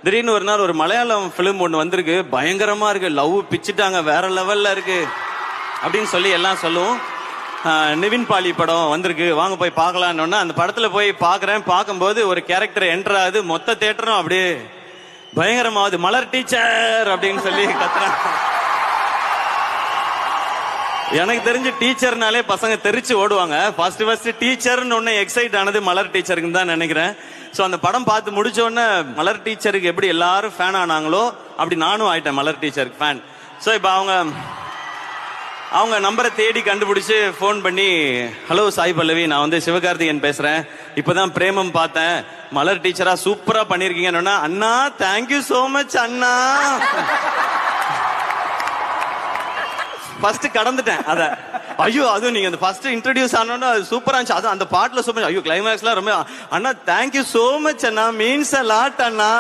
திடீர்னு ஒரு நாள் ஒரு மலையாளம் பிலிம் ஒண்ணு வந்திருக்கு, பயங்கரமா இருக்கு, லவ் பிச்சுட்டாங்க, வேற லெவல்ல இருக்கு அப்படின்னு சொல்லி எல்லாம் சொல்லுவோம். நிவின் பாலி படம் வந்திருக்கு, வாங்க போய் பார்க்கலான்னு. அந்த படத்துல போய் பாக்குறேன். பார்க்கும்போது ஒரு கேரக்டர் என்டர் ஆகுது, மொத்த தியேட்டரும் அப்படியே பயங்கரமாவது, மலர் டீச்சர் அப்படின்னு சொல்லி கத்துறாங்க. எனக்கு தெரிஞ்சு டீச்சர்னாலே பசங்க தெரிச்சு ஓடுவாங்க. ஃபர்ஸ்ட் டீச்சர்னு ஒன்னு எக்ஸைட் ஆனது மலர் டீச்சருக்கு தான் நினைக்கிறேன். சோ அந்த படம் பார்த்து முடிச்ச உடனே மலர் டீச்சருக்கு எப்படி எல்லாரும் ஃபேன் ஆனாங்களோ அப்படி நானும் ஆயிட்டேன் மலர் டீச்சருக்கு ஃபேன். சோ இப்ப அவங்க நம்பரை தேடி கண்டுபிடிச்சு போன் பண்ணி, ஹலோ சாய் பல்லவி, நான் வந்து சிவகார்த்திகேயன் பேசுறேன், இப்பதான் பிரேமம் பார்த்தேன், மலர் டீச்சரா சூப்பரா பண்ணிருக்கீங்க. அண்ணா தேங்க்யூ சோ மச் அண்ணா. ஃபர்ஸ்ட் கடந்துட்டேன் அத. ஐயோ அதுவும் நீங்க அந்த ஃபர்ஸ்ட் இன்ட்ரோடியூஸ் ஆனோன்னு அது சூப்பரா இருந்துச்சு. அது அந்த பாட்டுல சூப்பர். ஐயோ கிளைமேக்ஸ்லாம் ரொம்ப, அண்ணா தேங்க்யூ சோ மச் அண்ணா, மீன்ஸ் அ லாட் அண்ணா.